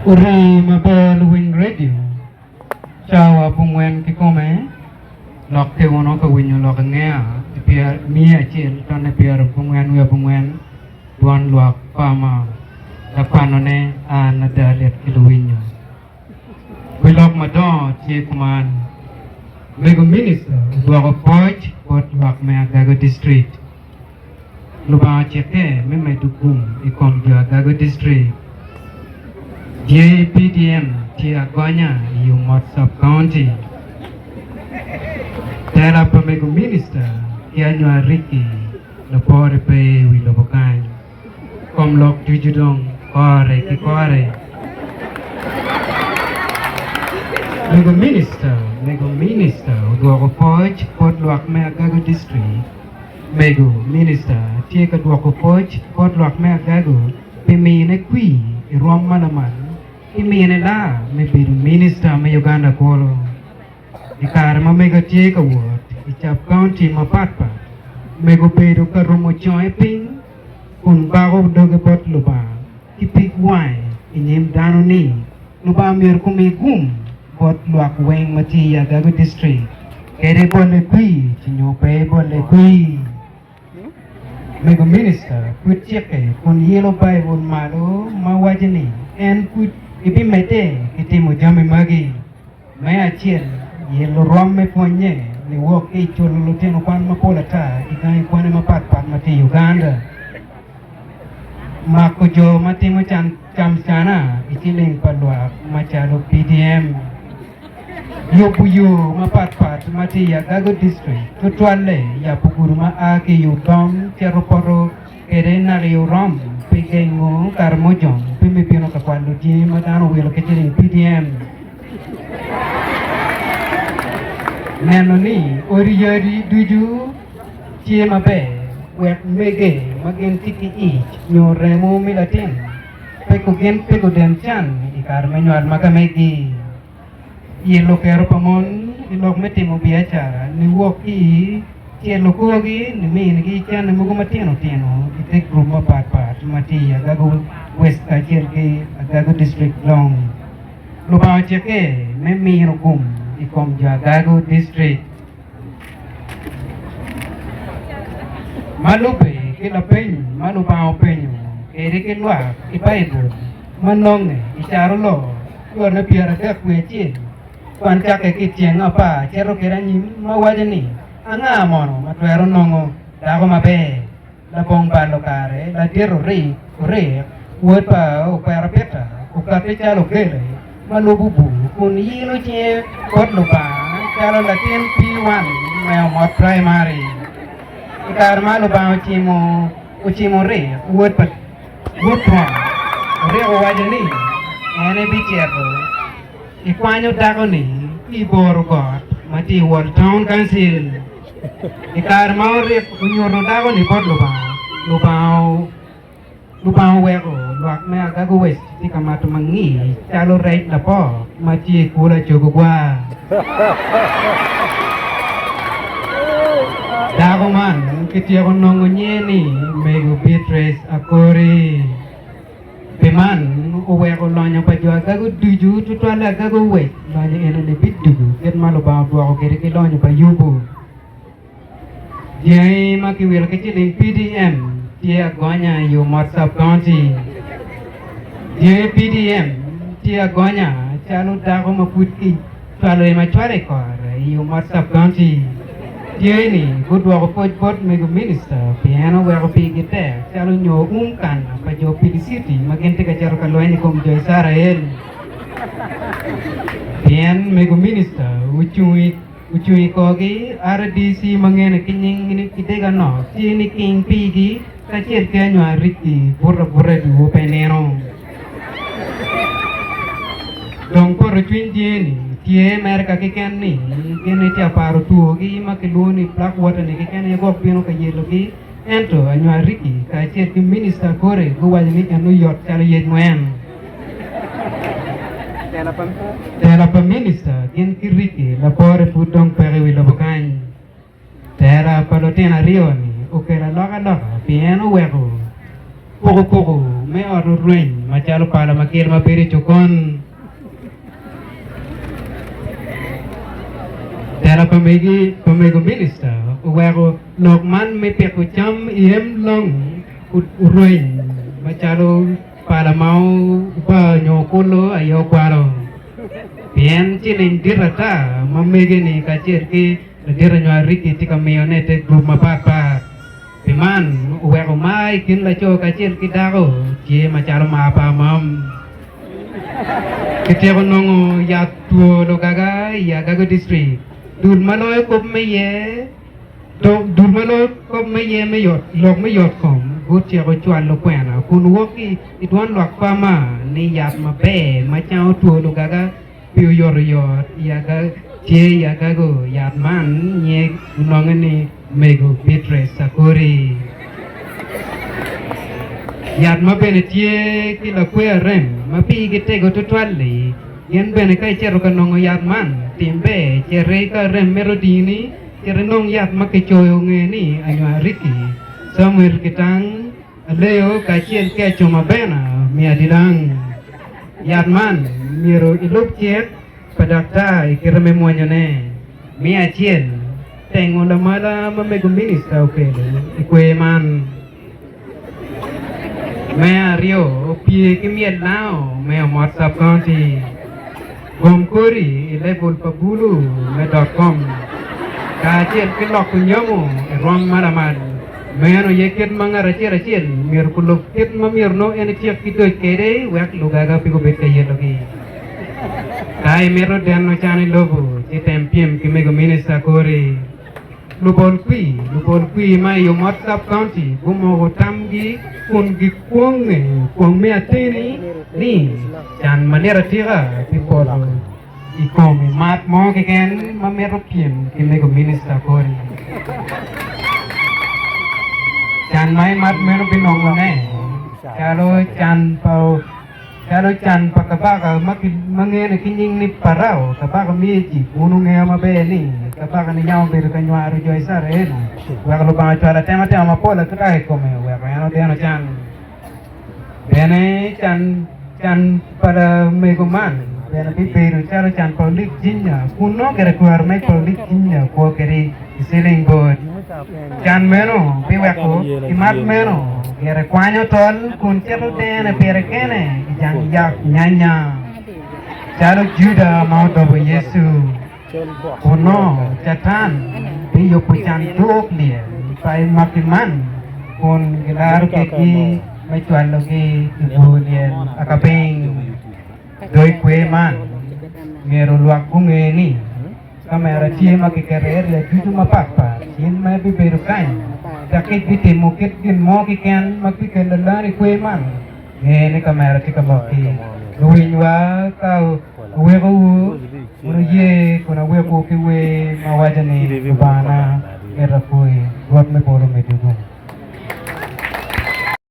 Uri mabel wing radio. Chawa pungwen kikome. Lok te wono ka winyo lok ngea. Piar mia chil tane piar pungwen wia pungwen. Tuan luak pama. Lapanone an dalet kilu winyo. Wilok madon chi kuman. Mego minister luak apoj pot luak me agago district. Lupa cheke me me tukum ikom jo agago district. JPDM Tiagonya Yumot Sub-County Tera pamego minister Kianywa Ricky Lopore pe Wilobokan Kom lok tujudong Kore ki kore Mego minister Udwako Poj Port Luak me Agago district Mego minister Tiaka Dwako Poj Port Luak me Agago Pimine Kui Iruam Manaman Imene la me biru minister me Uganda kolo ikar ma mega tieka wot ichap county ma patpa mego pedo ka romo choy ping kun bago doge bot luba kipik wai inyem dano ni luba mir kumigum bot luak weng mati ya gago district kere bole kui chinyo pe bole kui mego minister kut cheke kun yelo bai bol malo ma wajani en kut Ibi mete kiti mujame magi maya chiel yelo romme ponye ni wok e cholo teno kwan mapola ta ikai kwane mapat mati Uganda mako jo mati macam sana ichiling palwa machalo PDM yopuyo mapat mati ya Gago district tutwale ya puguruma ake yudom cheroporo kere nari rom pigengo karmojong pimipino ka kwando ji madano welo ketiring PDM neno ni oriyari duju ji mabe wek mege magen tiki ich nyoremo milatin peko den chan ikar menyuar maka megi yelo kero pamon ilok metimo biacara ni woki Cielo kogi ni min gi chan mugo matino itek group mapat mati Agago West kachir ke Agago district long lupa cheke me min gum ikom ja Agago district malupe ke la pen malupa openyo ere ke lwa ipaibo manong icharo lo ko na piara ka kwechi kwan chake kitien apa chero keranyim mawajani anga mono matwero nongo dago mabe la bong balo kare la diro ri wot pa o para peta o ka te chalo kere malububu kun yilo che kot lo pa chalo la ten P1 me mo primary ikar malu ba o chimo re wot pa re o wajani ene bichero ikwanyo dago ni iboro got mati wor town council ikar mau re unyoro dago ni pot lubao wego luak me Agago West ti kamato mangi chalo right la po mati kula jogo gwa dago man kitia ko nongo nyeni mego Beatrice Akori peman wego lonya pa jo Agago duju tutwala Agago West lonya ene ne bidugu ket malo ba do ko kere ke lonya pa yubo Jai makiwil keciling PDM Tiagonya Yumot Sub-County JPDM Tiagonya Chalu dago maputi Chalu machware kor Yumot Sub-County Jai ni Gudwa ko pot mego minister Piano weko pigite Chalu nyo umkan Pa jo PD City Magente ka charo kalwani kom Joy Sarael Pian mego minister Uchui kogi RDC mangene kinying ini kitega no sini king pigi kacir kenywa Ricky burra du penero dong por twin tie merka kiken ni kene tia paru tuogi makiluni plak water ni kiken ye gok pino ka yelo gi ento anywa Ricky kacir ki minister kore go wajni anu yot chalo yed moen Tera pa minister gen kiriki la pore putong pere Wilobokan Tera pa lotena rioni ukera loka piano weko poko me oro ruin machalo pala makil mabiri chukon Tera pamego minister uwero lokman me peko cham iem long ruin machalo pala mau pa nyokulo ayo kwaro Bien chinin dirata mamege ni kachir ki dira nyari ki tika mionete grup mapapa Piman uwero mai kin la cho kachir ki dago cie machalo mapa mam Ketiako nongo ya tuo lo gaga ya gago district Dul maloy kop me ye Dul maloy kop me ye me yot lok me yot kom Gut cie ko chuan lo kwena kun woki itwan lok fama ni yat ma be ma chao tuo lo gaga piu yor ya ga cie ya gago yat man nye nongani mego Beatrice Sakuri Yat ma bene tie ki la kwe rem ma pi ki tego tutwali yen bene kai chero ka nongo yat man timbe chere ka rem merodini chere nong yat ma ke choyo nge ni anywa riki Samuel kitang leo ka chien ke choma bena mi adidang Yat man miro ilup chiek padakta ikirame mwanyone mi achien tengo la mala mamego minister ukele ikwe man Mea Rio pie kimiet nao mea WhatsApp county Gomkuri level pabulu me.com Kacil kilok kunyamu rom maramad Mea no yekit mangara cira cil mir kuluk kit mamir no ene ciak kito kede wek lugaga pigo bet kaya lagi Kai mero dan no chani lobo citempiam kimego minister kori Lubol kui mai yo WhatsApp county gumo tamgi kun gi kuang me atini ni chan manera tira people ikomi mat mo keken mamero piem kimego minister kori chan mai mat mero binong ne kalau chan pakabaka mangene kinying ni parao kabaka miji unung e ma beni kabaka ni nyao bir kanywa ru joy sare wa kalau ba chala tema pola kai kome wa ano deno chan bene chan para megoman bene piperu chalo chan public jinya kuno kere kuar me public jinya ko kere ceiling board chan meno piwako imat meno kere kwanyo tol kun chelo dene pere kene jang yak nyanya chalo juda mau dobo yesu kuno chatan piyo puchan duk lia pai makiman kun gilar keki mai chuan logi ibu lien akaping doi kue man ngero luak bunge ni kamera cie makikerer ya juju mapapa sin mai biberu kan Dakit biti mukit gin mo kikian magpikan lalari kue man Ngene kamera tika maki Gawin wa kau uwe ko Uno ye kuna uwe ko kiwe mawajani Ubana Era kue Buat me polo me dugo